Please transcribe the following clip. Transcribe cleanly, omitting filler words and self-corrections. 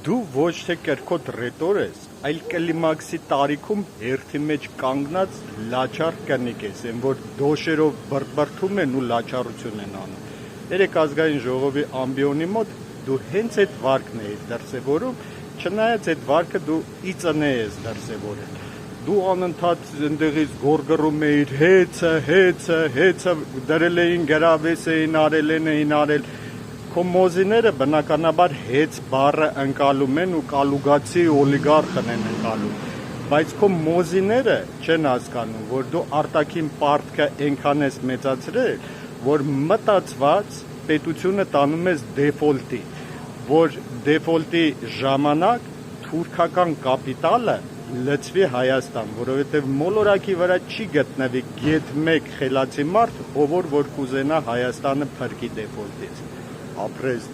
Դու ոչ թե կրկոտ ռետոր ես, այլ կլիմաքսի տարիքում հերթի մեջ կանգնած լաչար կնիկ ես, որ դոշերով բրբրթում են ու լաչարություն են անում։ Երեք ազգային ժողովի ամբիոնի մոտ դու հենց այդ վարկն ես դրսևորում, չնայած այդ վարկը դու իծնե ես դրսևորել։ Դու անընդհատ ընդեղից գորգռում էիր հեծը, դրել էին գրավես էին արել, Քո մոզիները բնականաբար հեծ բառը ընկալում են ու կալուգացի օլիգարխն են ընկալում, բայց քո մոզիները չեն հասկանում, որ դու արտաքին պարտքը այնքան ես մեծացրել, որ մտածված պետությունը տանում ես դեֆոլտի, որ դեֆոլտի ժամանակ թուրքական կապիտալը լցվի Հայաստան, որովհետև մոլորակի վրա չի գտնվի գեթ մեկ խելացի մարդ, ով որ կուզենա Հայաստանը փրկի դեֆոլտից։ Ապրես